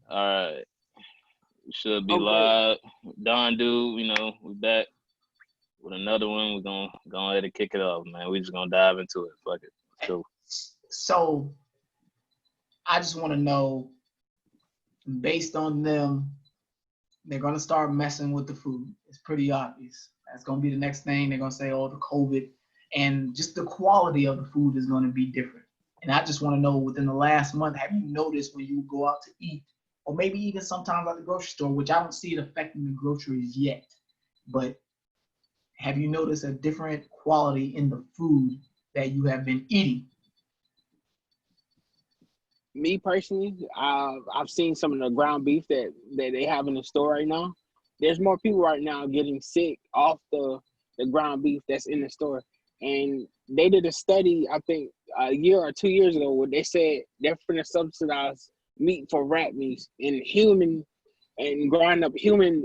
All right, we should be Oh, great. live. Don, dude, we back with another one. We're gonna go ahead and kick it off, man. We just gonna dive into it. Fuck it, let's go. So I just want to know, based on them, they're gonna start messing with the food. It's pretty obvious. That's gonna be the next thing. They're gonna say, "Oh, the COVID," and just the quality of the food is gonna be different. And I just want to know, within the last month, have you noticed when you go out to eat, or maybe even sometimes at the grocery store, which I don't see it affecting the groceries yet, but have you noticed a different quality in the food that you have been eating? Me personally, I've seen some of the ground beef that they have in the store right now. There's more people right now getting sick off the ground beef that's in the store. And they did a study, I think, a year or 2 years ago, where they said they're going to subsidize meat for rat meats and grind up human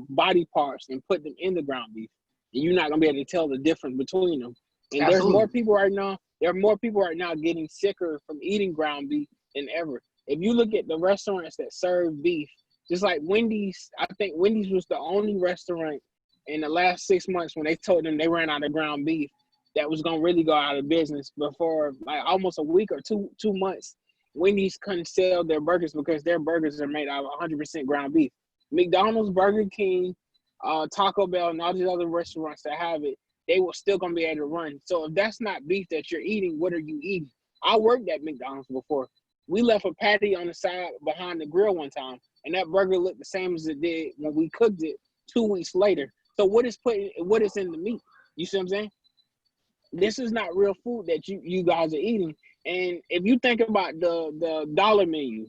body parts and put them in the ground beef. And you're not going to be able to tell the difference between them. And there's more Absolutely. people right now. There are more people right now getting sicker from eating ground beef than ever. If you look at the restaurants that serve beef, just like Wendy's, I think Wendy's was the only restaurant in the last 6 months when they told them they ran out of ground beef that was gonna really go out of business before like almost a week or two months. Wendy's couldn't sell their burgers because their burgers are made out of 100% ground beef. McDonald's, Burger King, Taco Bell, and all these other restaurants that have it, they will still gonna be able to run. So if that's not beef that you're eating, what are you eating? I worked at McDonald's before. We left a patty on the side behind the grill one time, and that burger looked the same as it did when we cooked it 2 weeks later. So what is in the meat? You see what I'm saying? This is not real food that you guys are eating. And if you think about the dollar menu,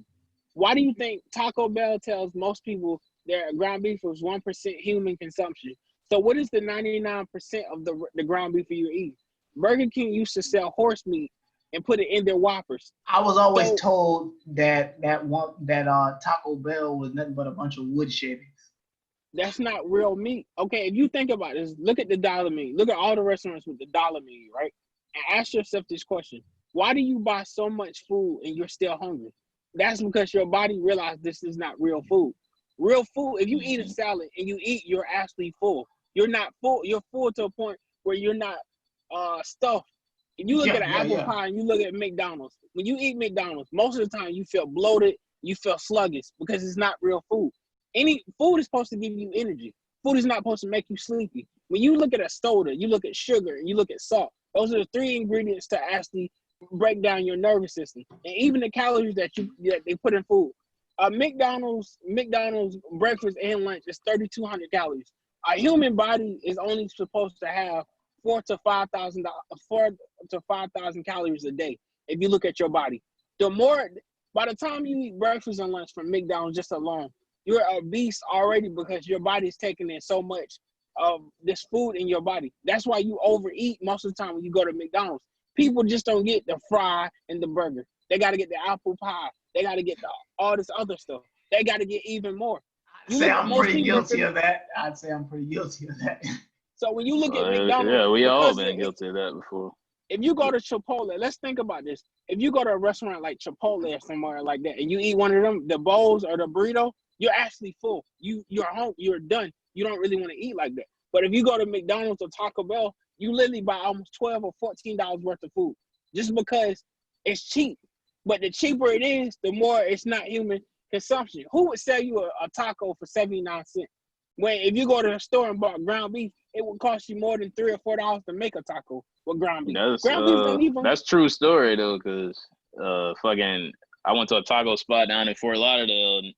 why do you think Taco Bell tells most people their ground beef was 1% human consumption? So what is the 99% of the ground beef you eat? Burger King used to sell horse meat and put it in their Whoppers. I was always So told that Taco Bell was nothing but a bunch of wood shavings. that's not real meat. Okay, if you think about this, look at the dollar menu. Look at all the restaurants with the dollar menu, right? And ask yourself this question. Why do you buy so much food and you're still hungry? That's because your body realized this is not real food. Real food, if you eat a salad and you eat, you're actually full. You're not full. You're full to a point where you're not stuffed. If you look at Yeah, an yeah, apple yeah. pie and you look at McDonald's, when you eat McDonald's, most of the time you feel bloated, you feel sluggish because it's not real food. Any food is supposed to give you energy. Food is not supposed to make you sleepy. When you look at a soda, you look at sugar, and you look at salt. Those are the three ingredients to actually break down your nervous system, and even the calories that they put in food. McDonald's breakfast and lunch is 3,200 calories. A human body is only supposed to have 4 to 5,000 calories a day. If you look at your body, the more by the time you eat breakfast and lunch from McDonald's just alone, you're obese already because your body's taking in so much of this food in your body. That's why you overeat most of the time when you go to McDonald's. People just don't get the fry and the burger. They got to get the apple pie. They got to get all this other stuff. They got to get even more. I'd You say look at I'm most pretty people. guilty of that. I'd say I'm pretty guilty of that. So when you look at Yeah, McDonald's, we all because been guilty of that before. if you go to Chipotle, let's think about this. If you go to a restaurant like Chipotle or somewhere like that, and you eat one of them, the bowls or the burrito, you're actually full. You're home. You're done. You don't really want to eat like that. But if you go to McDonald's or Taco Bell, you literally buy almost $12 or $14 worth of food just because it's cheap. But the cheaper it is, the more it's not human consumption. Who would sell you a taco for 79 cents? When if you go to the store and bought ground beef, it would cost you more than $3 or $4 to make a taco with ground beef. That's Ground beef don't even. that's true story though, cause fucking I went to a taco spot down in Fort Lauderdale. And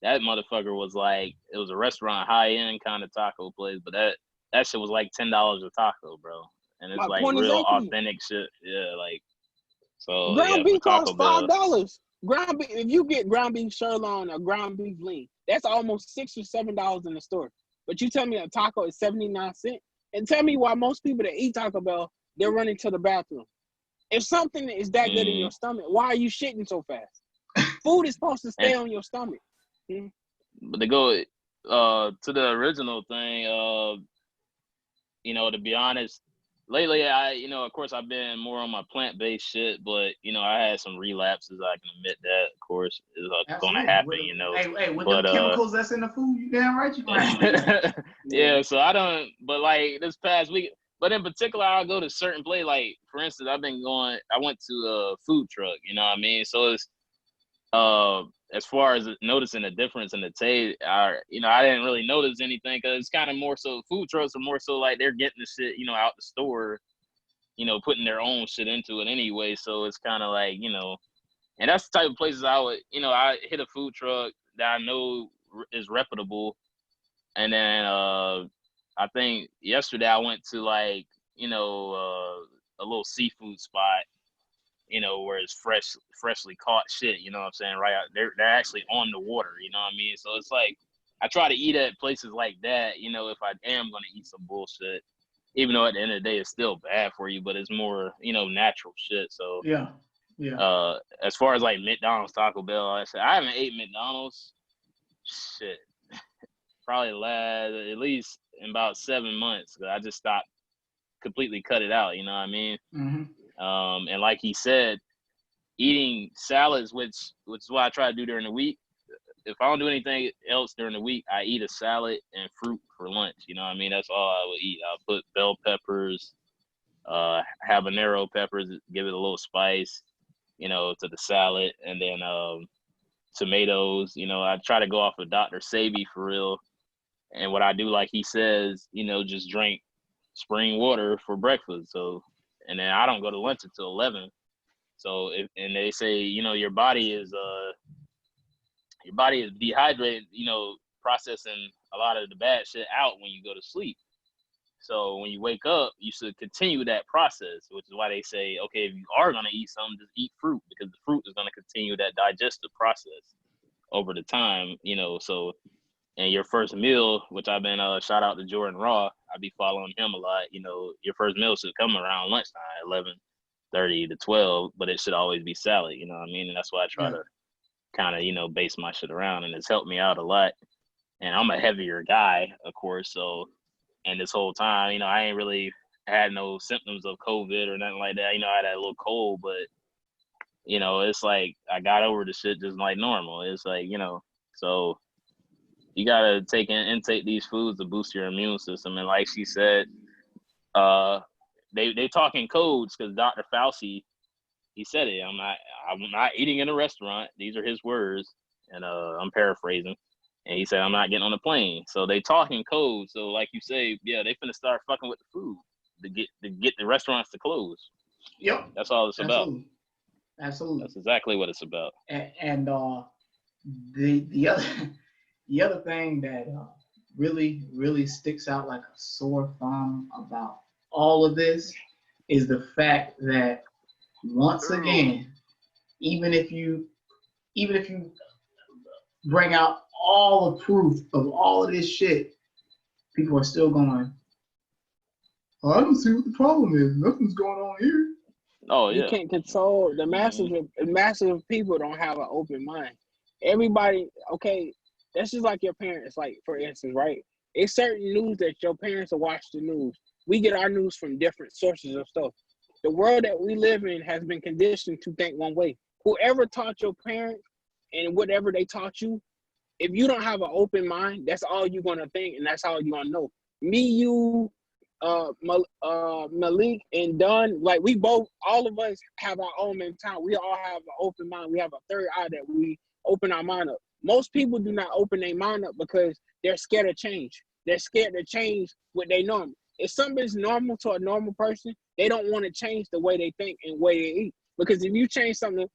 that motherfucker was like, it was a restaurant, high end kind of taco place, but that shit was like $10 a taco, bro. And it's My like point real exactly. authentic shit. Yeah, like so yeah, Ground for beef Taco costs Bell. $5. Ground beef, if you get ground beef sirloin or ground beef lean, that's almost $6 or $7 in the store. But you tell me a taco is 79 cents, and tell me why most people that eat Taco Bell they're running to the bathroom. If something is that good in Mm, your stomach, why are you shitting so fast? Food is supposed to and stay on your stomach. Hmm? but to go to the original thing, to be honest, lately of course I've been more on my plant based shit, but I had some relapses. I can admit that, of course. course, is going to Absolutely. happen, With you know. with But them chemicals that's in the food, you damn right you gonna have to. yeah, so I don't. But like this past week, but in particular, I'll go to certain places. Like for instance, I went to a food truck. You know what I mean? So it's as far as noticing the difference in the taste, I didn't really notice anything because it's kind of more so food trucks are more so like they're getting the shit, out the store, putting their own shit into it anyway. So it's kind of like, and that's the type of places I would, I hit a food truck that I know is reputable. And then I think yesterday I went to like, a little seafood spot, where it's freshly caught shit, you know what I'm saying? Right out, they're actually on the water, you know what I mean? So it's like I try to eat at places like that, if I am gonna eat some bullshit. Even though at the end of the day it's still bad for you, but it's more, natural shit. So Yeah. as far as like McDonald's, Taco Bell, I haven't ate McDonald's shit probably at least in about 7 months. I just stopped, completely cut it out, you know what I mean? Mm-hmm. And like he said, eating salads, which is what I try to do during the week. If I don't do anything else during the week, I eat a salad and fruit for lunch. You know what I mean? That's all I would eat. I'll put bell peppers, habanero peppers, give it a little spice, to the salad, and then tomatoes. I try to go off of Dr. Sebi for real. And what I do, like he says, just drink spring water for breakfast. So, and then I don't go to lunch until 11. So and they say, your body is dehydrated, processing a lot of the bad shit out when you go to sleep. So when you wake up, you should continue that process, which is why they say, okay, if you are going to eat something, just eat fruit, because the fruit is going to continue that digestive process over the time, so. And your first meal, which I've been shout out to Jordan Raw, I be following him a lot. Your first meal should come around lunchtime, 11:30 to 12, but it should always be salad. You know what I mean? And that's why I try to kind of base my shit around, and it's helped me out a lot. And I'm a heavier guy, of course, so. And this whole time, I ain't really had no symptoms of COVID or nothing like that. I had that little cold, but it's like I got over the shit just like normal. It's like so. You gotta intake these foods to boost your immune system, and like she said, they talking codes because Dr. Fauci, he said it. I'm not eating in a restaurant. These are his words, and I'm paraphrasing. And he said I'm not getting on a plane. So they talking codes. So like you say, yeah, they finna start fucking with the food to get the restaurants to close. Yep. That's all it's about. Absolutely. That's exactly what it's about. And the other thing that really sticks out like a sore thumb about all of this is the fact that once again, even if you bring out all the proof of all of this shit, people are still going, oh, I don't see what the problem is. Nothing's going on here. Oh yeah. You can't control the masses of people don't have an open mind. Everybody, okay, that's just like your parents. Like, for instance, right? It's certain news that your parents will watch the news. We get our news from different sources of stuff. The world that we live in has been conditioned to think one way. Whoever taught your parents and whatever they taught you, if you don't have an open mind, that's all you're going to think, and that's all you're going to know. Me, you, Malik, and Dunn, like we both, all of us have our own mentality. We all have an open mind. We have a third eye that we open our mind up. Most people do not open their mind up because they're scared of change. They're scared to change what they know. If something's normal to a normal person, they don't want to change the way they think and the way they eat. Because if you change something,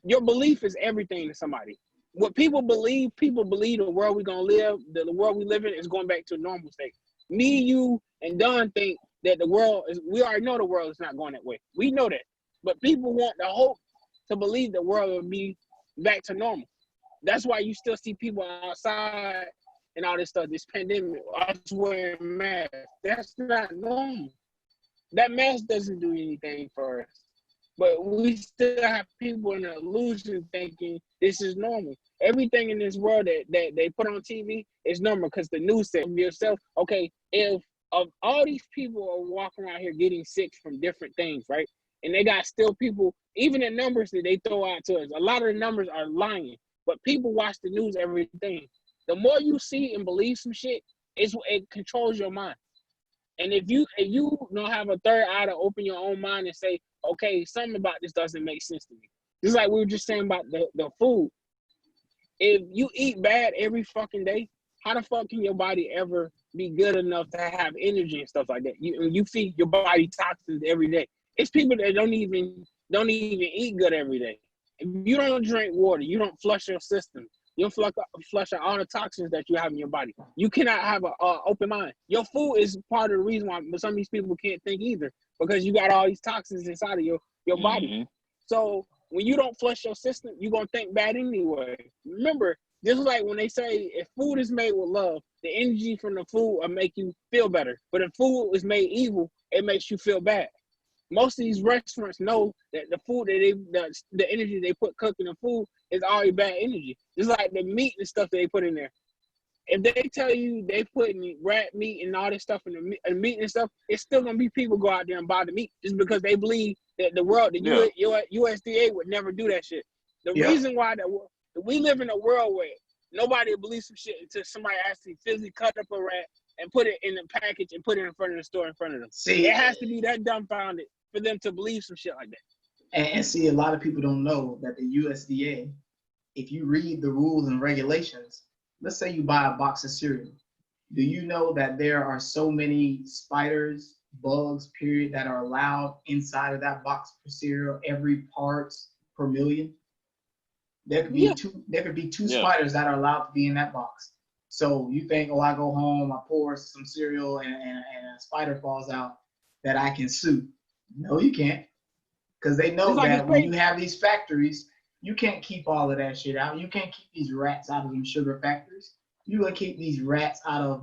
your belief is everything to somebody. What people believe the world we're going to live, the world we live in is going back to a normal state. Me, you, and Don think that we already know the world is not going that way. We know that. But people want the hope to believe the world will be back to normal. That's why you still see people outside and all this stuff, this pandemic, us wearing masks. That's not normal. That mask doesn't do anything for us. But we still have people in an illusion thinking this is normal. Everything in this world that they put on TV is normal because the news said yourself, okay, if all these people are walking around here getting sick from different things, right? And they got still people, even the numbers that they throw out to us, a lot of the numbers are lying. but people watch the news every day. The more you see and believe some shit, it controls your mind. And if you don't have a third eye to open your own mind and say, okay, something about this doesn't make sense to me. Just like we were just saying about the food. If you eat bad every fucking day, how the fuck can your body ever be good enough to have energy and stuff like that? You feed your body toxins every day. It's people that don't even eat good every day. If you don't drink water, you don't flush your system. You don't flush out all the toxins that you have in your body. You cannot have an open mind. Your food is part of the reason why some of these people can't think either, because you got all these toxins inside of your body. So when you don't flush your system, you're going to think bad anyway. Remember, just like when they say if food is made with love, the energy from the food will make you feel better. But if food is made evil, it makes you feel bad. Most of these restaurants know that the food that the energy they put cooking the food is already bad energy. It's like the meat and stuff that they put in there. If they tell you they put rat meat and all this stuff in the meat and stuff, it's still gonna be people go out there and buy the meat just because they believe that the USDA would never do that shit. The reason why we live in a world where nobody believes some shit until somebody actually physically cut up a rat and put it in a package and put it in front of the store in front of them. See, it has to be that dumbfounded for them to believe some shit like that. And see, a lot of people don't know that the USDA, if you read the rules and regulations, let's say you buy a box of cereal. Do you know that there are so many spiders, bugs, period, that are allowed inside of that box of cereal, every parts per million? There could be two spiders that are allowed to be in that box. So you think, oh, I go home, I pour some cereal and a spider falls out, that I can sue. No, you can't. Because they know that when you have these factories, you can't keep all of that shit out. You can't keep these rats out of them sugar factories. You can keep these rats out of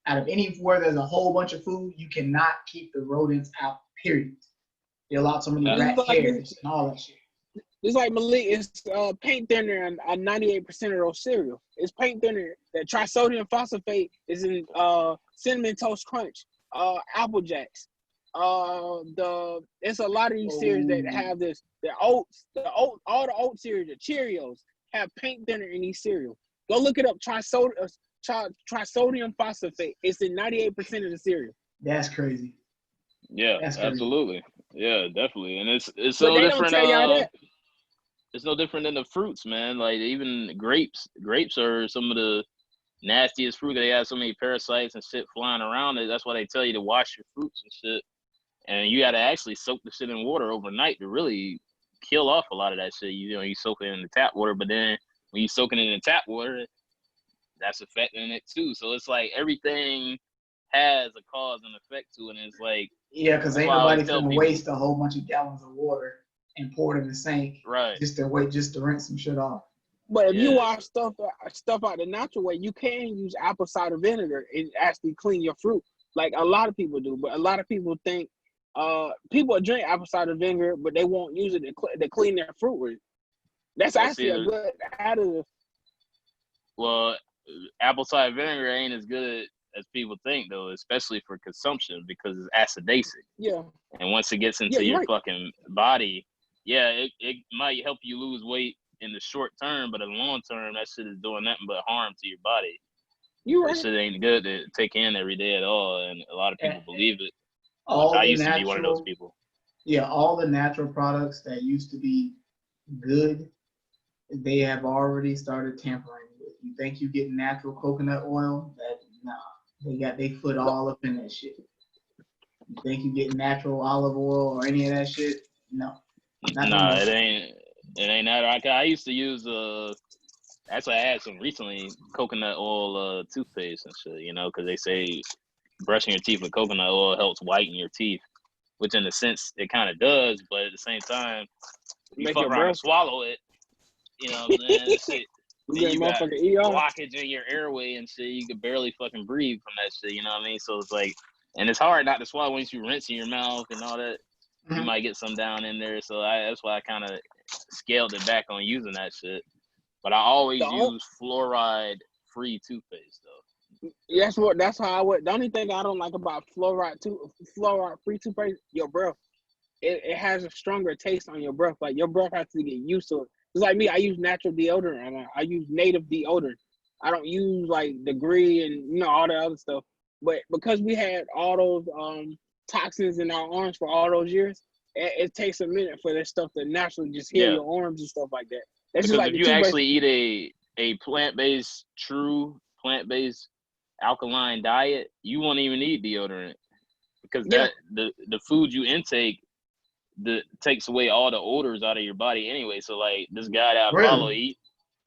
anywhere there's a whole bunch of food. You cannot keep the rodents out, period. They allow so many rat hairs and all that shit. It's like Malik, it's paint thinner and 98% of those cereal. It's paint thinner. That trisodium phosphate is in Cinnamon Toast Crunch, Apple Jacks. It's a lot of these cereals that have this. All the oat cereals, the Cheerios have paint thinner in these cereals. Go look it up. Trisodium phosphate. It's in 98% of the cereal. That's crazy. Yeah, that's crazy. Absolutely. Yeah, definitely. And it's so different. Don't tell y'all that. It's no different than the fruits, man. Like even grapes. Grapes are some of the nastiest fruit. They have so many parasites and shit flying around it. That's why they tell you to wash your fruits and shit. And you got to actually soak the shit in water overnight to really kill off a lot of that shit. You soak it in the tap water, but then when you soaking it in the tap water, that's affecting it too. So it's like everything has a cause and effect to it. And it's like, yeah, because ain't nobody finna waste a whole bunch of gallons of water and pour it in the sink, right? Just to rinse some shit off. But if you wash stuff out the natural way, you can use apple cider vinegar and actually clean your fruit, like a lot of people do. But a lot of people think people drink apple cider vinegar, but they won't use it to clean their fruit with. That's actually a good additive. Well, apple cider vinegar ain't as good as people think, though, especially for consumption, because it's acidic. Yeah. And once it gets into your fucking body, it might help you lose weight in the short term, but in the long term, that shit is doing nothing but harm to your body. That shit ain't good to take in every day at all, and a lot of people believe it. I used to be one of those people. Yeah, all the natural products that used to be good, they have already started tampering with. You think you get natural coconut oil? They foot all up in that shit. You think you get natural olive oil or any of that shit? No. It ain't that. I used to use actually I had some recently coconut oil toothpaste and shit, because they say brushing your teeth with coconut oil helps whiten your teeth, which in a sense it kind of does, but at the same time, you fuck around and swallow it, you know what I'm saying? Then you got blockage in your airway and shit. You could barely fucking breathe from that shit, you know what I mean? So it's like, and it's hard not to swallow once you rinse in your mouth and all that. Mm-hmm. You might get some down in there. So that's why I kind of scaled it back on using that shit. But I always use fluoride-free toothpaste, though. That's how I would. The only thing I don't like about fluoride-free toothpaste, your breath. It has a stronger taste on your breath. Like your breath has to get used to it. It's like me. I use natural deodorant. I use native deodorant. I don't use like degree and all the other stuff. But because we had all those toxins in our arms for all those years, it takes a minute for this stuff to naturally just heal Yeah, your arms and stuff like that. That's just because like if the you toothbrush. actually eat a true plant-based alkaline diet, you won't even need deodorant because Yeah, the food you intake takes away all the odors out of your body anyway. So like this guy that I follow, Really?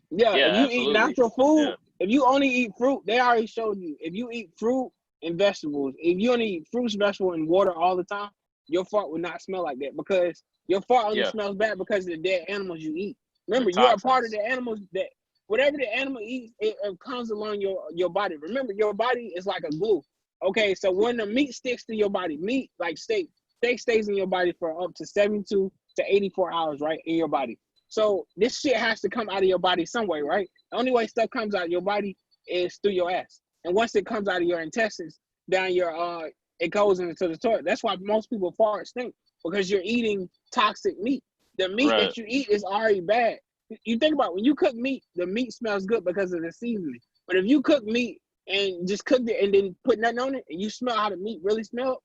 yeah. If yeah, you eat absolutely, natural yeah, food, if you only eat fruit, they already showed you. If you eat fruit and vegetables, if you only eat fruits, vegetables, and water all the time, your fart would not smell like that because your fart only yeah, smells bad because of the dead animals you eat. the Remember, you are part of toxins. the animals that whatever the animal eats, it comes along your body. Remember, your body is like a glue. Okay, so when the meat sticks to your body, meat like steak stays in your body for up to 72 to 84 hours, right, in your body. So this shit has to come out of your body some way, right? The only way stuff comes out of your body is through your ass. And once it comes out of your intestines, down your it goes into the toilet. That's why most people fart stink because you're eating toxic meat. The meat Right. that you eat is already bad. You think about it, when you cook meat, the meat smells good because of the seasoning. But if you cook meat and just cooked it and then put nothing on it, and you smell how the meat really smelled,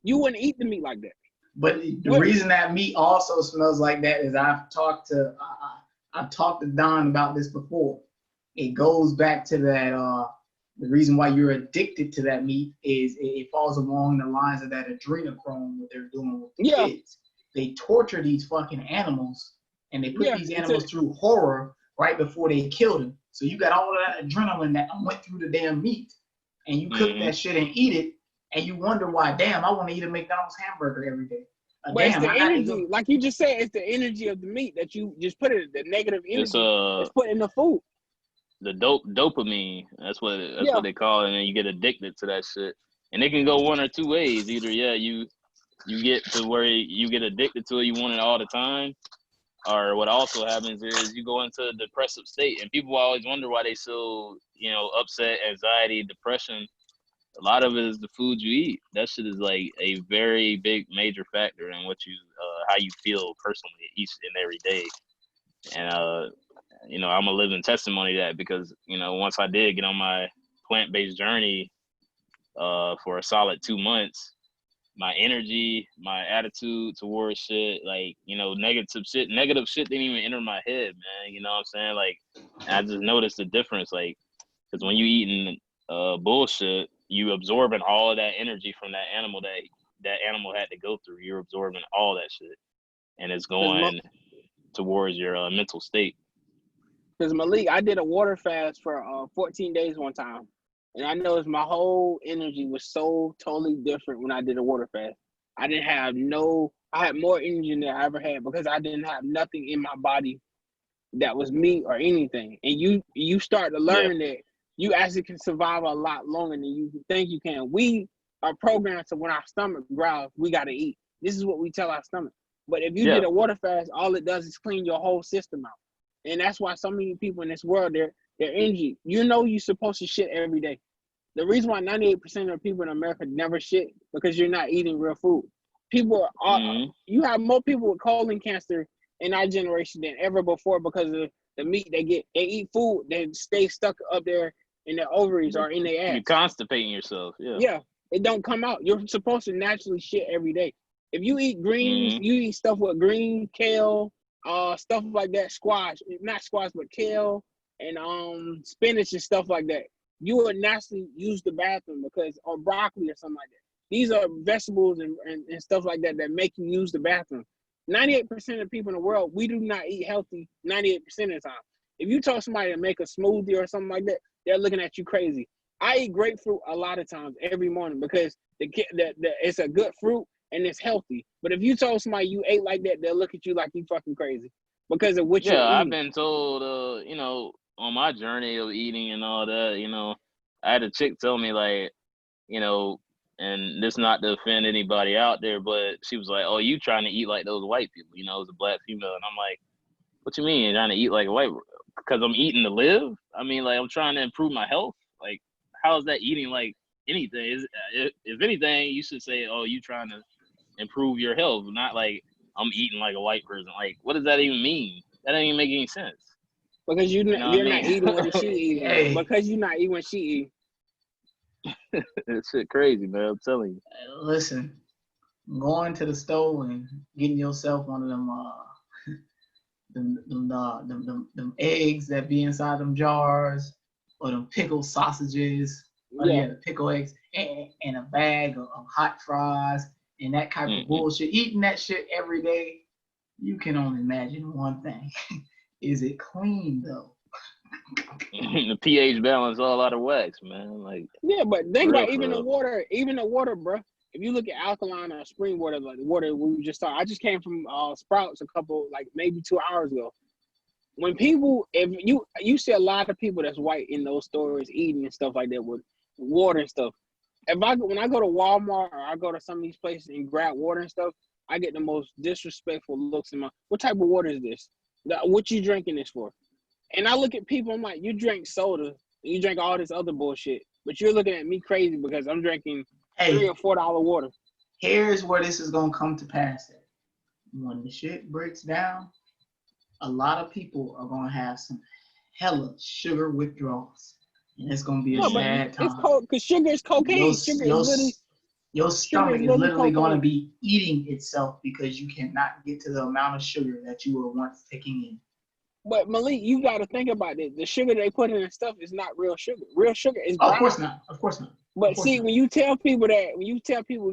you wouldn't eat the meat like that. But the What? reason that meat also smells like that is I've talked to Don about this before. It goes back to that the reason why you're addicted to that meat is it falls along the lines of that adrenochrome what they're doing with the Yeah, kids. They torture these fucking animals and they put yeah. these It's a animals through horror right before they kill them. So you got all of that adrenaline that went through the damn meat and you cook Mm-hmm. that shit and eat it and you wonder why, damn, I want to eat a McDonald's hamburger every day. But it's Damn, the I got to go. energy, like you just said, it's the energy of the meat that you just put it, the negative It's energy that's put in the food. the dopamine. That's Yeah, what they call it, and you get addicted to that shit. And it can go one or two ways. Either you get to where you get addicted to it, you want it all the time, or what also happens is you go into a depressive state. And people always wonder why they so upset, anxiety, depression. A lot of it is the food you eat. That shit is like a very big major factor in what you how you feel personally each and every day. And I'm a living testimony to that because once I did get on my plant-based journey for a solid 2 months, my energy, my attitude towards shit, like negative shit didn't even enter my head, man. You know what I'm saying? Like, and I just noticed the difference, like, because when you eating bullshit, you absorbing all of that energy from that animal that animal had to go through. You're absorbing all that shit, and it's because going towards your mental state. Malik, I did a water fast for 14 days one time, and I noticed my whole energy was so totally different when I did a water fast. I didn't have no, I had more energy than I ever had because I didn't have nothing in my body that was meat or anything. And you start to Yeah, learn that you actually can survive a lot longer than you think you can. We are programmed to when our stomach growls, we got to eat. This is what we tell our stomach. But if you yeah, did a water fast, all it does is clean your whole system out. And that's why so many people in this world, they're energy. You're supposed to shit every day. The reason why 98% of people in America never shit because you're not eating real food. People are mm-hmm. you have more people with colon cancer in our generation than ever before because of the meat they get. They eat food that stay stuck up there in their ovaries or in their You're ass. constipating yourself. Yeah. Yeah, it don't come out. You're supposed to naturally shit every day. If you eat greens, Mm-hmm. you eat stuff with green, kale, stuff like that, squash, not squash, but kale and spinach and stuff like that. You would naturally use the bathroom because or broccoli or something like that. These are vegetables and stuff like that that make you use the bathroom. 98% of people in the world, we do not eat healthy 98% of the time. If you tell somebody to make a smoothie or something like that, they're looking at you crazy. I eat grapefruit a lot of times every morning because it's a good fruit and it's healthy. But if you told somebody you ate like that, they'll look at you like you fucking crazy because of what you're Yeah, I've eating. been told, on my journey of eating and all that, I had a chick tell me like, you know, and this not to offend anybody out there, but she was like, "Oh, you trying to eat like those white people?" As a black female, and I'm like, "What you mean trying to eat like a white? Because I'm eating to live? I mean, like I'm trying to improve my health. Like, how is that eating like anything? If anything, you should say, "Oh, you trying to improve your health," not like I'm eating like a white person. Like, what does that even mean? That ain't even make any sense. Because You know what I you're not mean? eating what she eating. Hey. Because you're not eating what she eating. That shit crazy, man. I'm telling you. Listen, going to the store and getting yourself one of them eggs that be inside them jars, or them pickled sausages, Yeah. the pickle eggs, and a bag of hot fries, and that type of bullshit. Eating that shit every day, you can only imagine one thing. Is it clean, though? The pH balance all out of wax, man. Like, Yeah, but think about for even the real. water, bro. If you look at alkaline or spring water, like the water we just saw, I just came from Sprouts a couple, like maybe 2 hours ago. When people, if you see a lot of people that's white in those stores eating and stuff like that with water and stuff. When I go to Walmart or I go to some of these places and grab water and stuff, I get the most disrespectful looks in my. What type of water is this? What you drinking this for? And I look at people, I'm like, you drink soda, and you drink all this other bullshit, but you're looking at me crazy because I'm drinking $3 or $4 water. Here's where this is gonna come to pass. When the shit breaks down, a lot of people are gonna have some hella sugar withdrawals, and it's gonna be a sad time. It's cold because sugar is cocaine. Your stomach is literally going to cocaine. be eating itself because you cannot get to the amount of sugar that you were once taking in. But Malik, you got to think about it. The sugar they put in and stuff is not real sugar. Real sugar is brown. Of course not. Of course not. But see, when you tell people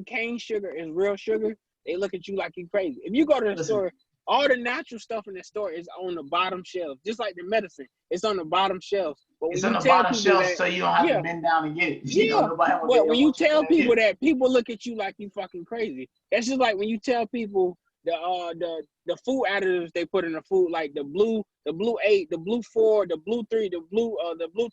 cane sugar is real sugar, they look at you like you crazy. If you go to the store, all the natural stuff in the store is on the bottom shelf, just like the medicine. It's on the bottom shelf. But when it's on the bottom shelf, so you don't have to bend down and get it. But when you tell people that, people look at you like you fucking crazy. That's just like when you tell people the food additives they put in the food, like the blue 8, the blue 4, the blue 3, the blue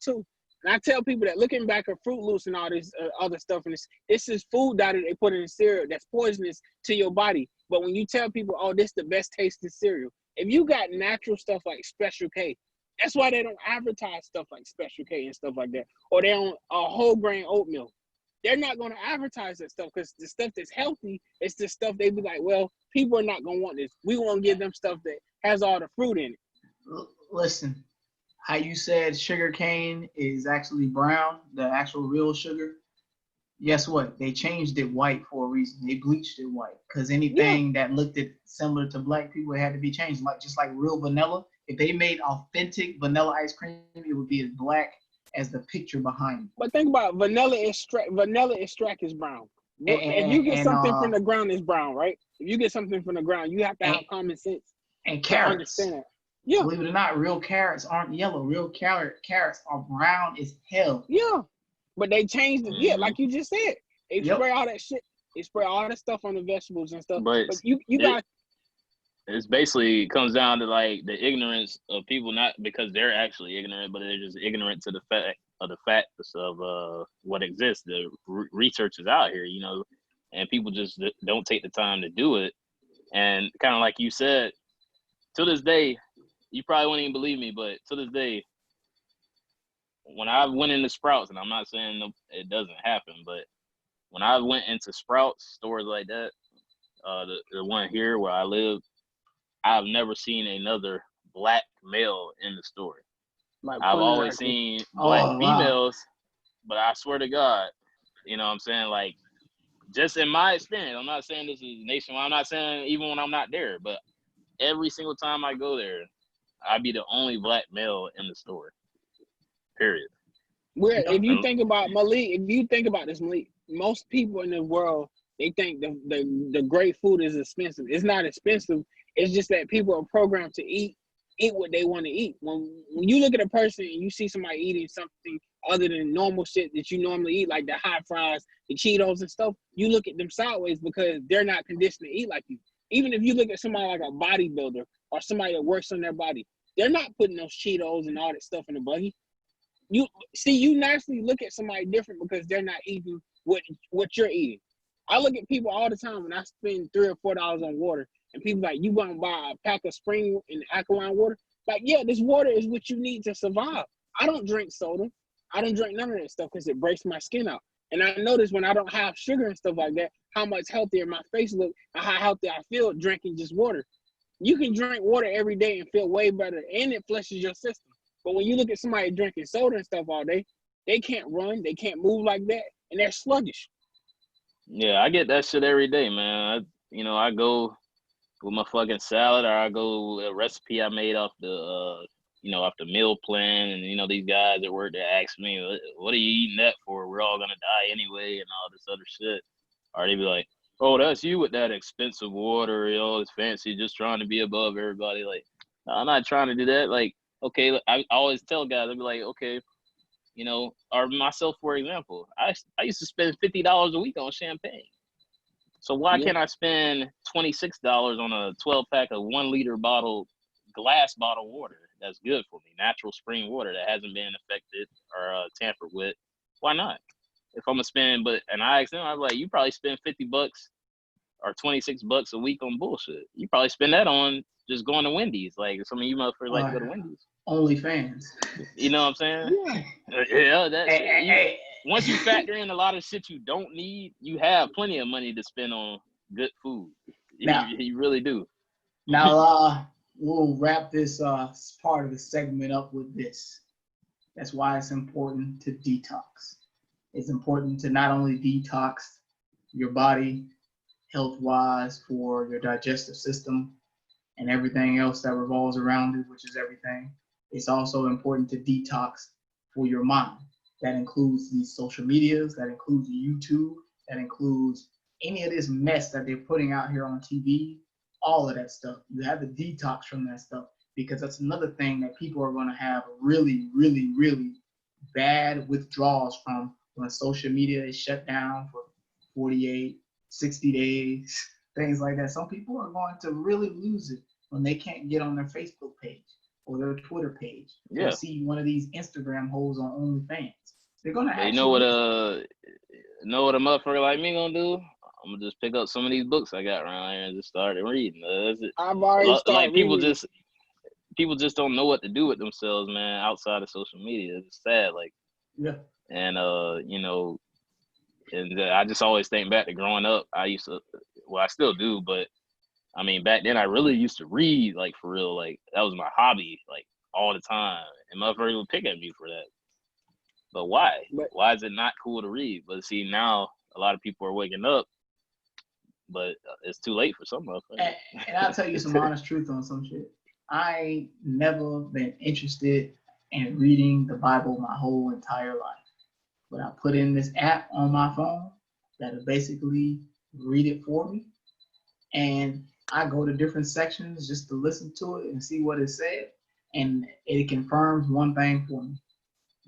2. And I tell people that looking back at Fruit Loops and all this other stuff, and this is food dye that they put in cereal that's poisonous to your body. But when you tell people, oh, this is the best tasting cereal, if you got natural stuff like Special K, that's why they don't advertise stuff like Special K and stuff like that. Or they on whole grain oatmeal. They're not going to advertise that stuff because the stuff that's healthy, it's the stuff they be like, well, people are not going to want this. We want to give them stuff that has all the fruit in it. Listen, how you said sugar cane is actually brown, the actual real sugar. Guess what? They changed it white for a reason. They bleached it white because anything that looked similar to black people, it had to be changed. Just like real vanilla. If they made authentic vanilla ice cream, it would be as black as the picture behind it. But think about vanilla extract is brown. If you get something from the ground, it's brown, right? If you get something from the ground, you have to have common sense and to carrots. Understand that. Yeah. Believe it or not, real carrots aren't yellow. Real carrots are brown as hell. Yeah. But they changed it. Yeah, like you just said. They spray all that shit. They spray all that stuff on the vegetables and stuff. But you got. It's basically comes down to like the ignorance of people, not because they're actually ignorant, but they're just ignorant to the facts of what exists. The research is out here, and people just don't take the time to do it. And kind of like you said, to this day, you probably wouldn't even believe me, but to this day, when I went into Sprouts, and I'm not saying it doesn't happen, but when I went into Sprouts, stores like that, the one here where I live, I've never seen another black male in the store. I've always seen black females, but I swear to God, you know what I'm saying? Like, just in my experience, I'm not saying this is nationwide. I'm not saying even when I'm not there, but every single time I go there, I'd be the only black male in the store. Period. If you think about Malik, if you think about this, Malik, most people in the world, they think the great food is expensive. It's not expensive. It's just that people are programmed to eat what they want to eat. When you look at a person and you see somebody eating something other than normal shit that you normally eat, like the hot fries, the Cheetos and stuff, you look at them sideways because they're not conditioned to eat like you. Even if you look at somebody like a bodybuilder or somebody that works on their body, they're not putting those Cheetos and all that stuff in the buggy. You naturally look at somebody different because they're not eating what you're eating. I look at people all the time when I spend $3 or $4 on water, and people like, you gonna buy a pack of spring and alkaline water? Like, yeah, this water is what you need to survive. I don't drink soda. I don't drink none of that stuff because it breaks my skin out. And I notice when I don't have sugar and stuff like that, how much healthier my face looks and how healthy I feel drinking just water. You can drink water every day and feel way better, and it flushes your system. But when you look at somebody drinking soda and stuff all day, they can't run, they can't move like that, and they're sluggish. Yeah, I get that shit every day, man. I go with my fucking salad, or I go with a recipe I made off off the meal plan. And these guys at work that ask me, "What are you eating that for? We're all gonna die anyway," and all this other shit. Or they be like, "Oh, that's you with that expensive water, it's fancy, just trying to be above everybody." Like, no, I'm not trying to do that. Like, okay, I always tell guys, I'll be like, okay, or myself, for example, I used to spend $50 a week on champagne. So why Yeah. can't I spend $26 on a 12-pack of 1 liter glass bottle water that's good for me, natural spring water that hasn't been affected or tampered with? Why not? If I'm gonna spend, and I asked them, I'm like, you probably spend $50 or $26 a week on bullshit. You probably spend that on just going to Wendy's. Like some of you motherfuckers like to go to Wendy's. OnlyFans. You know what I'm saying? Yeah. Yeah, that shit. Hey. Once you factor in a lot of shit you don't need, you have plenty of money to spend on good food. You really do. Now, we'll wrap this part of the segment up with this. That's why it's important to detox. It's important to not only detox your body health-wise for your digestive system and everything else that revolves around it, which is everything. It's also important to detox for your mind. That includes these social medias, that includes YouTube, that includes any of this mess that they're putting out here on TV, all of that stuff. You have to detox from that stuff, because that's another thing that people are going to have really, really, really bad withdrawals from when social media is shut down for 48, 60 days, things like that. Some people are going to really lose it when they can't get on their Facebook page or their Twitter page or see one of these Instagram hoes on OnlyFans. They're going to You know what a motherfucker like me gonna do? I'm gonna just pick up some of these books I got around here and just start reading. I've already started reading. People just don't know what to do with themselves, man, outside of social media. It's sad, like. Yeah. And and I just always think back to growing up. I still do, but I mean, back then I really used to read, like, for real. Like, that was my hobby, like, all the time. And motherfuckers would pick at me for that. But why? Why is it not cool to read? But see, now a lot of people are waking up, but it's too late for some motherfuckers. And I'll tell you some honest truth on some shit. I ain't never been interested in reading the Bible my whole entire life. But I put in this app on my phone that'll basically read it for me. And I go to different sections just to listen to it and see what it said. And it confirms one thing for me.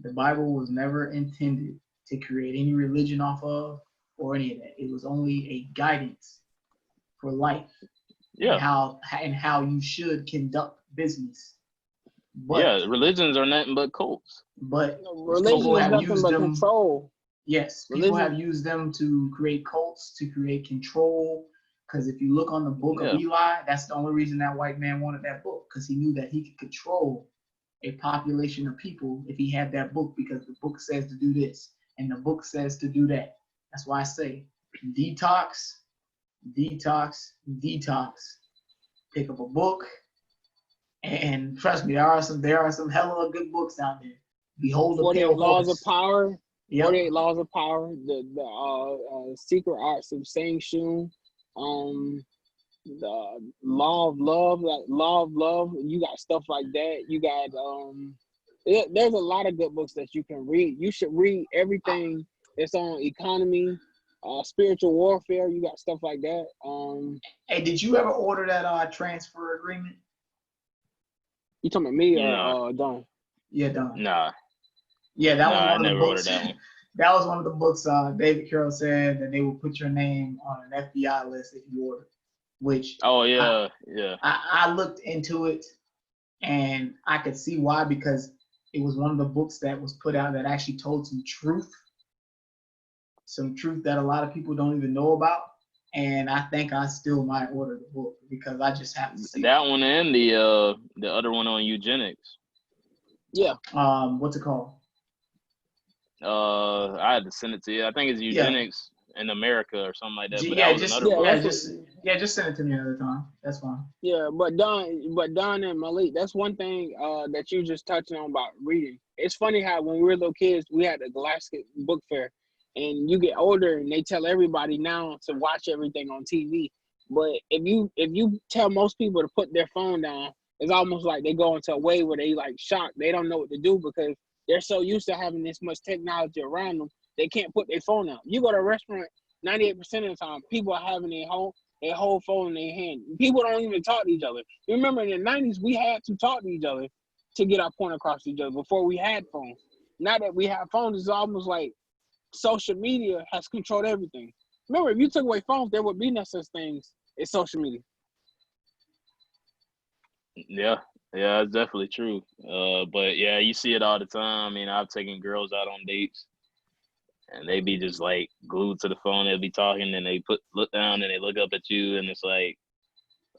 The Bible was never intended to create any religion off of or any of that. It was only a guidance for life. Yeah. And how you should conduct business. But, religions are nothing but cults. But religion is nothing but control. Yes, people have used them to create cults, to create control. Because if you look on the book of Eli, that's the only reason that white man wanted that book, because he knew that he could control a population of people if he had that book, because the book says to do this and the book says to do that. That's why I say detox, detox, detox. Pick up a book, and trust me, there are some hella good books out there. Behold the 48 Laws of Power. Yep. 48 Laws of Power. The Secret Arts of Sang Shun. The Law of Love. Law of Love. You got stuff like that. You got there's a lot of good books that you can read. You should read everything that's on economy, spiritual warfare. You got stuff like that. Hey, did you ever order that transfer agreement? You talking about me or Don? Yeah, Don. Nah. Yeah, that was one of the books. That one. That was one of the books. David Carroll said that they would put your name on an FBI list if you ordered. Which I looked into it, and I could see why, because it was one of the books that was put out that actually told some truth that a lot of people don't even know about. And I think I still might order the book because I just have to see that one and the other one on eugenics. Yeah. What's it called? I had to send it to you. I think it's eugenics, in America or something like that. But that Yeah, was another book. just send it to me another time. That's fine. Yeah, but Don and Malik, that's one thing that you just touched on about reading. It's funny how when we were little kids, we had the Galactic Book Fair, and you get older, and they tell everybody now to watch everything on TV. But if you tell most people to put their phone down, it's almost like they go into a way where they like shocked. They don't know what to do because they're so used to having this much technology around them, they can't put their phone down. You go to a restaurant, 98% of the time, people are having their whole phone in their hand. People don't even talk to each other. You remember in the 90s, we had to talk to each other to get our point across to each other before we had phones. Now that we have phones, it's almost like social media has controlled everything. Remember, if you took away phones, there would be no such things as social media. Yeah, yeah, that's definitely true. But yeah, you see it all the time. I mean, I've taken girls out on dates, and they be just like glued to the phone. They'll be talking, and they look down, and they look up at you, and it's like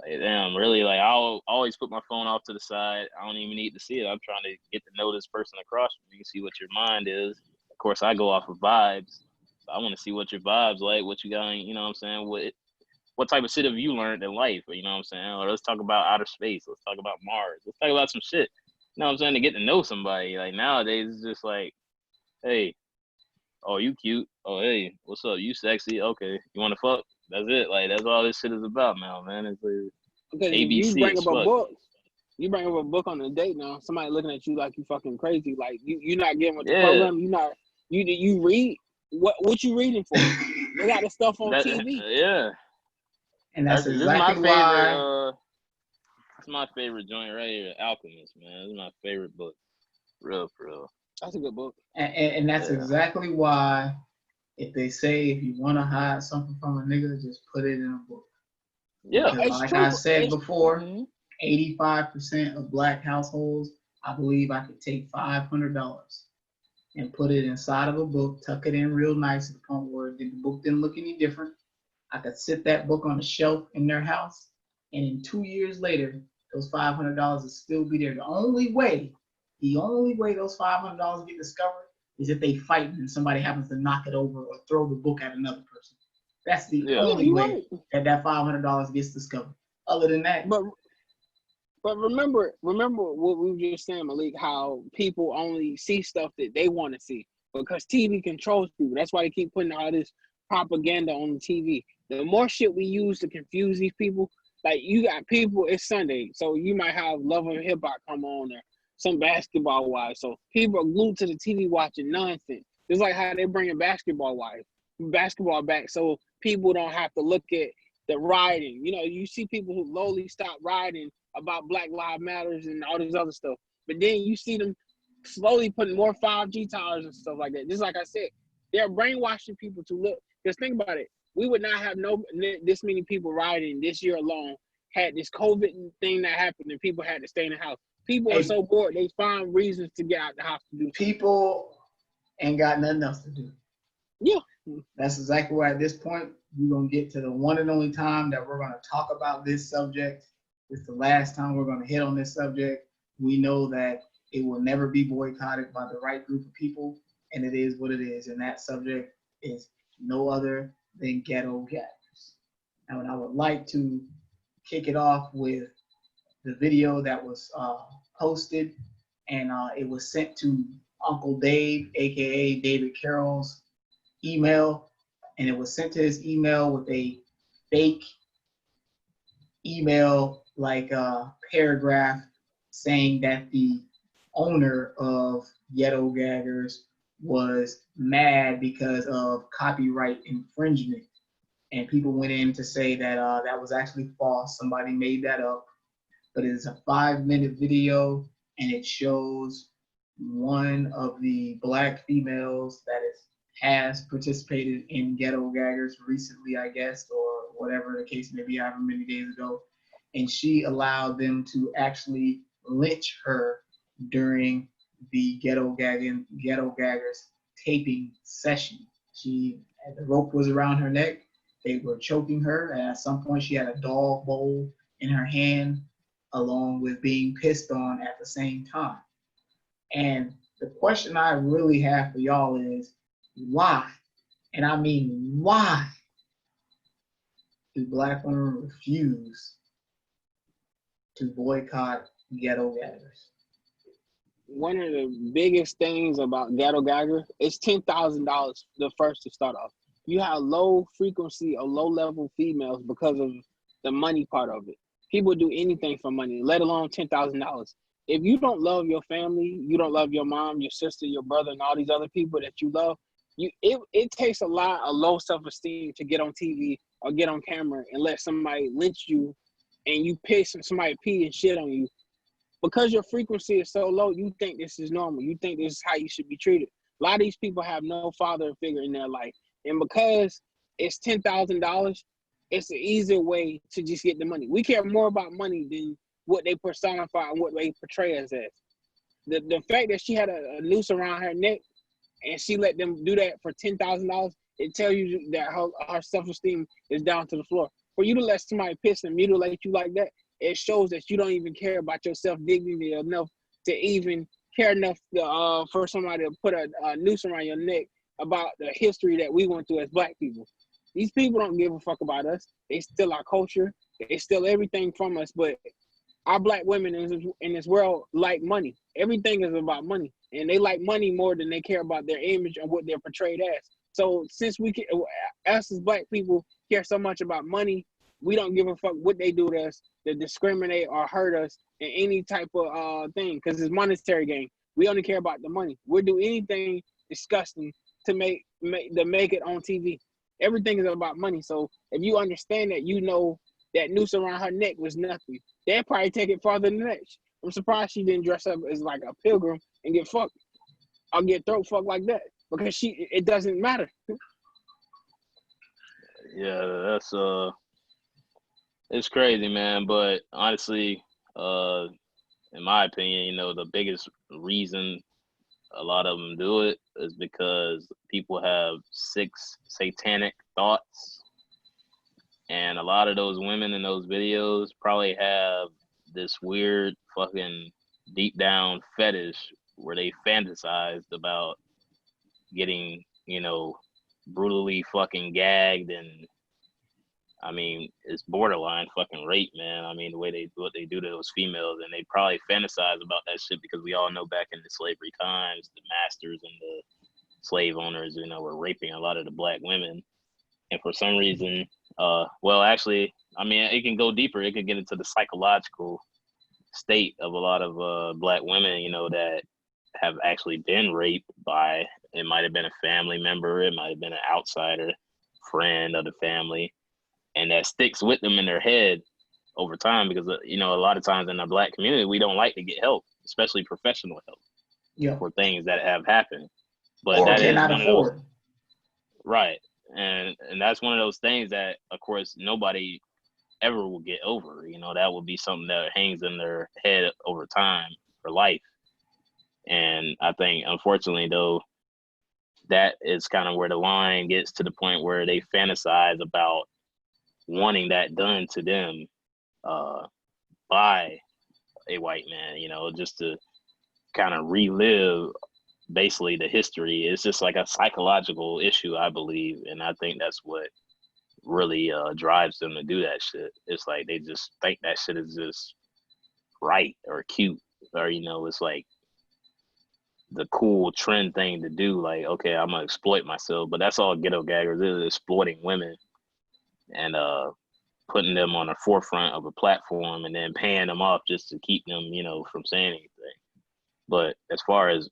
damn, really? Like I'll always put my phone off to the side. I don't even need to see it. I'm trying to get to know this person across from me, see what your mind is. Of course, I go off of vibes. So I want to see what your vibes like, what you got, you know what I'm saying? What type of shit have you learned in life? You know what I'm saying? Or let's talk about outer space. Let's talk about Mars. Let's talk about some shit. You know what I'm saying? To get to know somebody. Like nowadays, it's just like, hey, oh, you cute. Oh, hey, what's up? You sexy. Okay, you want to fuck? That's it. Like that's all this shit is about now, man. It's like Because if you ABC bring as up a fuck. book, you bring up a book on a date now, somebody looking at you like you fucking crazy. Like you're not getting with the Yeah, program. You read what you reading for? They got the stuff on that TV. yeah. And that's This is my exactly favorite. why. It's my favorite joint right here, Alchemist, man. This is my favorite book, real for real. That's a good book. And that's Yeah, exactly why, if they say if you want to hide something from a nigga, just put it in a book. yeah. No, Because it's like true. I said before, Mhm. 85% of black households, I believe I could take $500 and put it inside of a book, tuck it in real nice to the point where the book didn't look any different. I could sit that book on a shelf in their house, and in 2 years later, those $500 will still be there. The only way those $500 get discovered is if they fight and somebody happens to knock it over or throw the book at another person. That's the Yeah. Yeah, only you're way right. that $500 gets discovered. Other than that, But remember what we were just saying, Malik, how people only see stuff that they want to see because TV controls people. That's why they keep putting all this propaganda on the TV. The more shit we use to confuse these people, like you got people, it's Sunday, so you might have Love of Hip Hop come on or some basketball wise. So people are glued to the TV watching nonsense. It's like how they're bringing basketball back, so people don't have to look at the rioting. You know, you see people who lowly stop rioting about Black Lives Matters and all this other stuff, but then you see them slowly putting more 5G towers and stuff like that. Just like I said, they're brainwashing people to look. Because think about it, we would not have this many people rioting this year alone had this COVID thing that happened and people had to stay in the house. People are hey, so bored they find reasons to get out the house to do something. people ain't got nothing else to do. Yeah. That's exactly why at this point, we're going to get to the one and only time that we're going to talk about this subject. It's the last time we're going to hit on this subject. We know that it will never be boycotted by the right group of people, and it is what it is. And that subject is no other than Ghetto Gaggers. Now, and I would like to kick it off with the video that was posted, and it was sent to Uncle Dave, aka David Carroll's email, and it was sent to his email with a fake email like paragraph saying that the owner of Ghetto Gaggers was mad because of copyright infringement, and people went in to say that that was actually false. Somebody made that up, but it is a 5-minute video, and it shows one of the black females that has participated in Ghetto Gaggers recently, I guess, or whatever the case may be, however many days ago. And she allowed them to actually lynch her during the Ghetto Gaggers taping session. The rope was around her neck. They were choking her, and at some point she had a dog bowl in her hand, along with being pissed on at the same time. And the question I really have for y'all is, why? And I mean, why do Black women refuse to boycott Ghetto Gaggers? One of the biggest things about Ghetto Gagger is $10,000 the first to start off. You have low frequency or low level females because of the money part of it. People do anything for money, let alone $10,000. If you don't love your family, you don't love your mom, your sister, your brother, and all these other people that you love, it takes a lot of low self-esteem to get on TV or get on camera and let somebody lynch you and you piss and somebody pee and shit on you. Because your frequency is so low, you think this is normal. You think this is how you should be treated. A lot of these people have no father figure in their life. And because it's $10,000, it's an easier way to just get the money. We care more about money than what they personify and what they portray us as. The fact that she had a noose around her neck and she let them do that for $10,000, it tells you that her self-esteem is down to the floor. For you to let somebody piss and mutilate you like that, it shows that you don't even care about your self-dignity enough to even care enough for somebody to put a noose around your neck about the history that we went through as Black people. These people don't give a fuck about us. They steal our culture. They steal everything from us. But our Black women in this world like money. Everything is about money. And they like money more than they care about their image and what they're portrayed as. So since us as Black people care so much about money, we don't give a fuck what they do to us to discriminate or hurt us in any type of thing, because it's monetary gain. We only care about the money. We'll do anything disgusting to make it on TV. Everything is about money. So if you understand that, you know that noose around her neck was nothing. They'll probably take it farther than that. I'm surprised she didn't dress up as like a pilgrim and get fucked or get throat fucked like that, because it doesn't matter. Yeah, that's it's crazy, man. But honestly, in my opinion, you know, the biggest reason a lot of them do it is because people have sick satanic thoughts, and a lot of those women in those videos probably have this weird fucking deep down fetish where they fantasized about getting, you know, brutally fucking gagged, and I mean, it's borderline fucking rape, man. I mean, what they do to those females, and they probably fantasize about that shit because we all know back in the slavery times, the masters and the slave owners, you know, were raping a lot of the Black women. And for some reason, well, actually, I mean, it can go deeper. It can get into the psychological state of a lot of Black women, you know, that have actually been raped by, it might have been a family member, it might have been an outsider, friend of the family, and that sticks with them in their head over time because, you know, a lot of times in the Black community, we don't like to get help, especially professional help for things that have happened. But or that is cannot one afford. of those, right. And that's one of those things that, of course, nobody ever will get over. You know, that will be something that hangs in their head over time for life. And I think, unfortunately, though, that is kind of where the line gets to the point where they fantasize about wanting that done to them by a white man, you know, just to kind of relive basically the history. It's just like a psychological issue, I believe. And I think that's what really drives them to do that shit. It's like they just think that shit is just right or cute, or, you know, it's like the cool trend thing to do. Like, okay, I'm gonna exploit myself. But that's all Ghetto Gaggers is, exploiting women and putting them on the forefront of a platform and then paying them off just to keep them, you know, from saying anything. But as far as,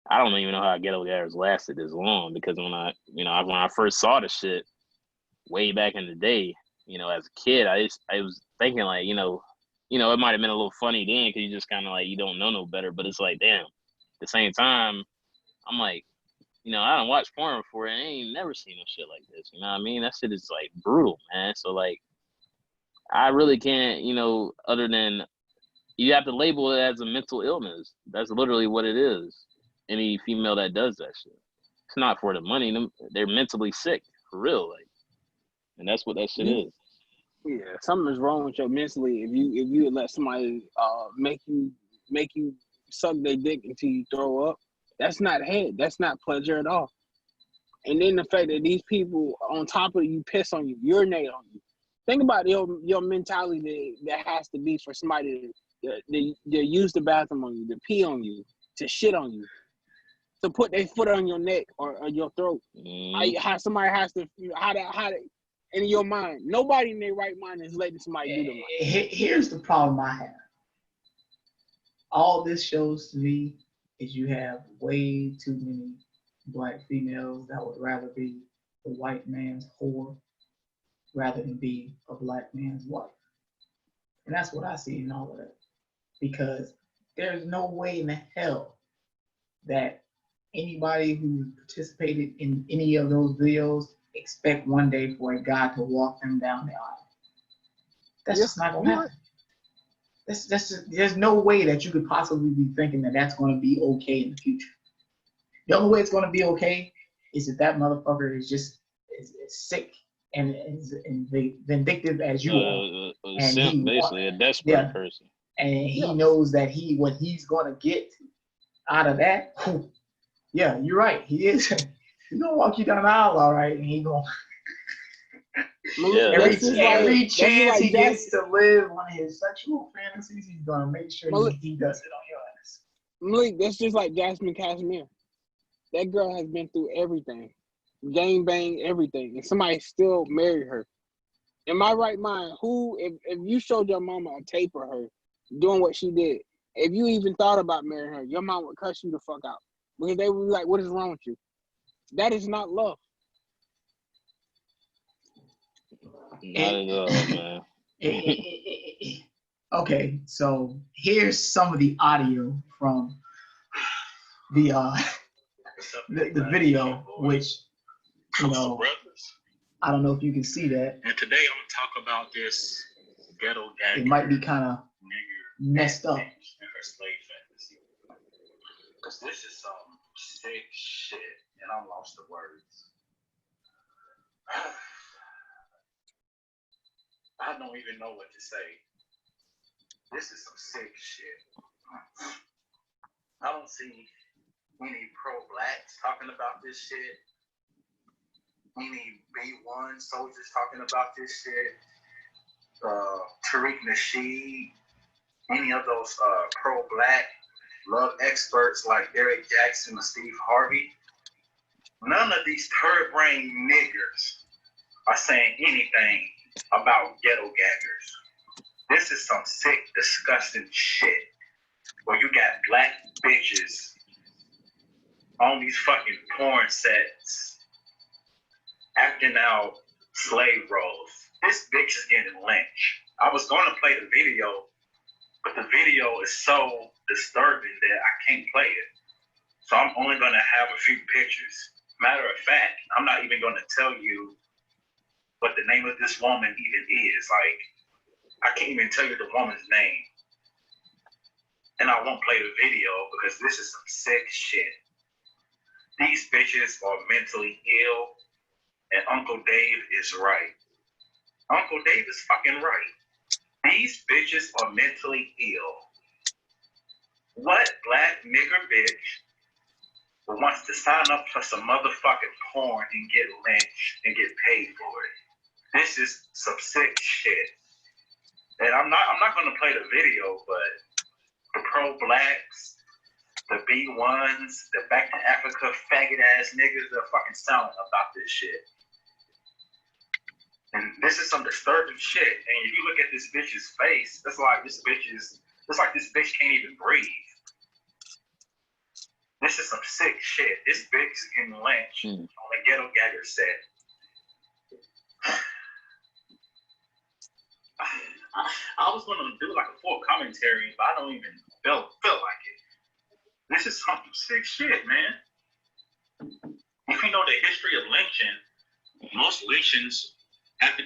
I don't even know how Ghetto Gaggers lasted this long, because when I first saw the shit way back in the day, you know, as a kid, I was thinking like, you know, it might have been a little funny then because you just kind of like, you don't know no better. But it's like, damn, at the same time, I'm like, you know, I don't watch porn before and I ain't never seen no shit like this. You know what I mean? That shit is like brutal, man. So like, I really can't, you know, other than you have to label it as a mental illness. That's literally what it is. Any female that does that shit, it's not for the money. They're mentally sick for real, like, and that's what that shit is. Yeah, something's wrong with you mentally if you let somebody make you suck their dick until you throw up. That's not head. That's not pleasure at all. And then the fact that these people on top of you piss on you, urinate on you. Think about your mentality that has to be for somebody to use the bathroom on you, to pee on you, to shit on you, to put their foot on your neck or your throat. How somebody has to, how in your mind, nobody in their right mind is letting somebody do them like that. Here's the problem I have. All this shows to me is you have way too many black females that would rather be the white man's whore rather than be a black man's wife. And that's what I see in all of that. Because there's no way in the hell that anybody who participated in any of those videos expect one day for a guy to walk them down the aisle. That's just not gonna happen. That's just, there's no way that you could possibly be thinking that that's going to be okay in the future. The only way it's going to be okay is if that motherfucker is just is sick and vindictive as you are. And basically a desperate person. And he knows that what he's going to get out of that. Yeah, you're right. He is. He's going to walk you down the aisle, all right, and he's going to. Every chance he gets to live on his sexual fantasies, he's gonna make sure he does it on your ass. Malik, that's just like Jasmine Cashmere. That girl has been through everything, gang bang, everything, and somebody still married her. In my right mind, if you showed your mama a tape of her doing what she did, if you even thought about marrying her, your mom would cuss you the fuck out because they would be like, "What is wrong with you?" That is not love. Not at all, man. Okay, so here's some of the audio from the video, which I don't know if you can see that. And today I'm gonna talk about this ghetto gagger. It might be kind of messed up. And her slave fantasy. Because this is some sick shit, and I'm lost for words. I don't even know what to say. This is some sick shit. I don't see any pro-blacks talking about this shit. Any B1 soldiers talking about this shit. Tariq Nasheed. Any of those pro-black love experts like Derek Jackson or Steve Harvey. None of these third-brain niggers are saying anything about ghetto gaggers. This is some sick, disgusting shit where you got black bitches on these fucking porn sets acting out slave roles. This bitch is getting lynched. I was going to play the video, but the video is so disturbing that I can't play it. So I'm only going to have a few pictures. Matter of fact, I'm not even going to tell you what the name of this woman even is. Like, I can't even tell you the woman's name. And I won't play the video because this is some sick shit. These bitches are mentally ill, and Uncle Dave is right. Uncle Dave is fucking right. These bitches are mentally ill. What black nigger bitch wants to sign up for some motherfucking porn and get lynched and get paid for it? This is some sick shit. And I'm not gonna play the video, but the pro-blacks, the B1s, the back to Africa faggot ass niggas are fucking silent about this shit. And this is some disturbing shit. And if you look at this bitch's face, it's like this bitch can't even breathe. This is some sick shit. This bitch is getting lynched on a Ghetto Gagger set. I was gonna do like a full commentary, but I don't even feel like it. This is some sick shit, man. If you know the history of lynching, most lynchings happen.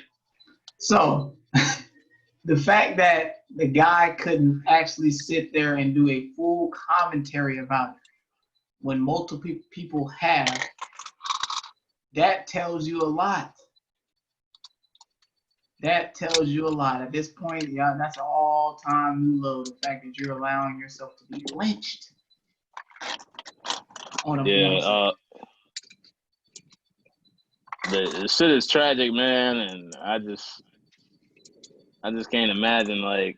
So, the fact that the guy couldn't actually sit there and do a full commentary about it when multiple people have, that tells you a lot. That tells you a lot. At this point, yeah, that's an all-time new low. The fact that you're allowing yourself to be lynched on a the shit is tragic, man, and I just can't imagine. Like,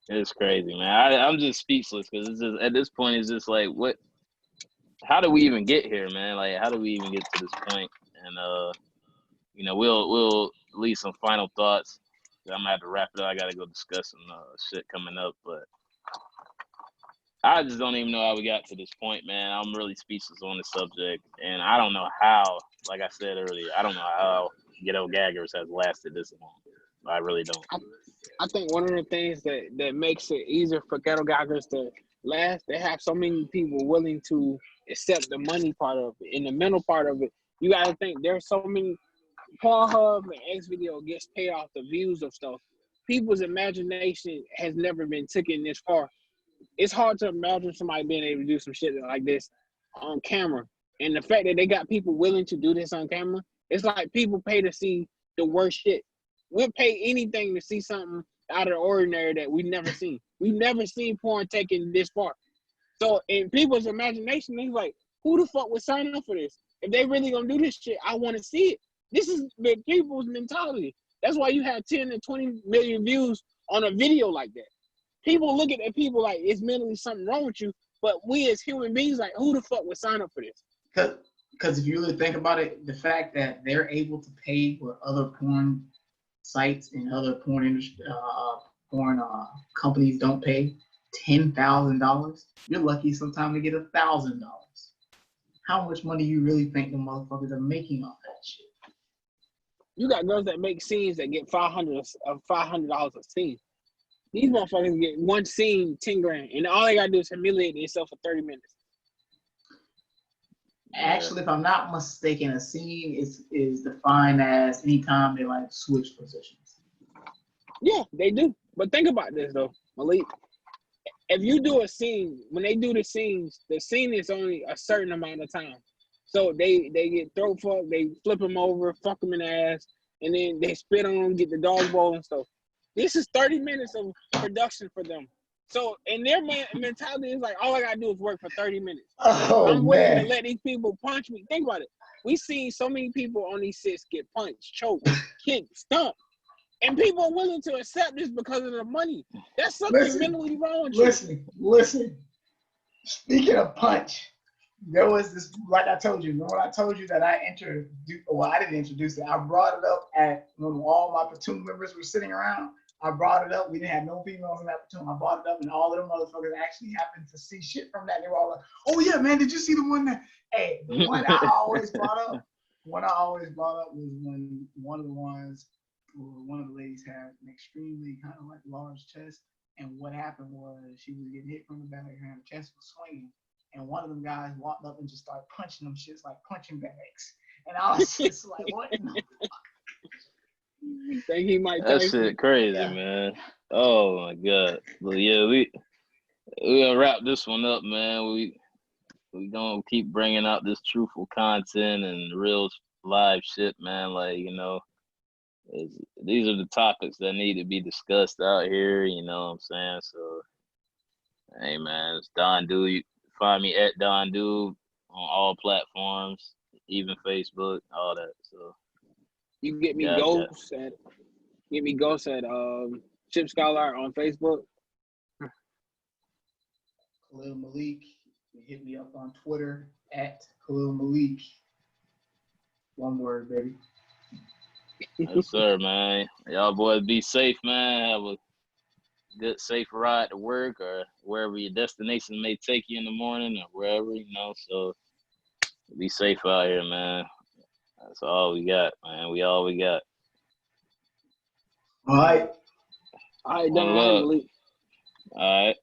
it's crazy, man. I'm just speechless because it's just at this point, it's just like, what? How do we even get here, man? Like, how do we even get to this point? And you know, we'll leave some final thoughts. I'm gonna have to wrap it up. I gotta go discuss some shit coming up, but I just don't even know how we got to this point, man. I'm really speechless on the subject, and I don't know how. Like I said earlier, I don't know how Ghetto Gaggers has lasted this long. I really don't. I think one of the things that makes it easier for Ghetto Gaggers to last, they have so many people willing to accept the money part of it. And the mental part of it, you got to think there's so many. Pornhub and X video gets paid off the views of stuff. People's imagination has never been taken this far. It's hard to imagine somebody being able to do some shit like this on camera. And the fact that they got people willing to do this on camera, it's like people pay to see the worst shit. We'll pay anything to see something out of the ordinary that we've never seen. We've never seen porn taken this far. So in people's imagination, they're like, who the fuck would sign up for this? If they really gonna do this shit, I want to see it. This is the people's mentality. That's why you have 10 and 20 million views on a video like that. People looking at people like it's mentally something wrong with you, but we as human beings, like, who the fuck would sign up for this? Because if you really think about it, the fact that they're able to pay what other porn sites and other porn companies don't pay, $10,000, you're lucky sometimes to get $1,000. How much money you really think the motherfuckers are making off that shit? You got girls that make scenes that get $500 a scene. These motherfuckers get one scene, 10 grand, and all they gotta do is humiliate themselves for 30 minutes. Actually, if I'm not mistaken, a scene is defined as anytime they like switch positions. Yeah, they do. But think about this though, Malik. If you do a scene, when they do the scenes, the scene is only a certain amount of time. So they get throat fucked, they flip them over, fuck them in the ass, and then they spit on them, get the dog bowl and stuff. This is 30 minutes of production for them. So in their mentality, it's like, all I gotta do is work for 30 minutes. Oh, I'm willing man. to let these people punch me. Think about it. We seen so many people on these sets get punched, choked, kicked, stumped. And people are willing to accept this because of the money. That's something mentally wrong with you. Listen. Speaking of punch, there was this, like I told you, remember when I told you that I didn't introduce it. I brought it up when all my platoon members were sitting around. I brought it up. We didn't have no females in that platoon. I brought it up, and all of them motherfuckers actually happened to see shit from that. They were all like, oh, yeah, man, did you see the one that, hey, the one I always brought up? One I always brought up was when one of the ladies had an extremely kind of like large chest. And what happened was she was getting hit from the back, her chest was swinging. And one of them guys walked up and just started punching them shits like punching bags. And I was just like, what in the fuck? Think he might That shit crazy, yeah. Man. Oh my god. But yeah, we gonna wrap this one up, man. We gonna keep bringing out this truthful content and real live shit, man. Like, you know, these are the topics that need to be discussed out here, you know what I'm saying? So, hey, man, it's Don Dude. You find me at Don Dude on all platforms, even Facebook, all that. So you can get me Ghost at Chip Scholar on Facebook. Khalil Malik, you hit me up on Twitter at Khalil Malik. One word, baby. Yes, sir, man. Y'all boys be safe, man. Have a good, safe ride to work or wherever your destination may take you in the morning or wherever, you know. So be safe out here, man. That's all we got, man. All we got. All right. All right, Don. All right.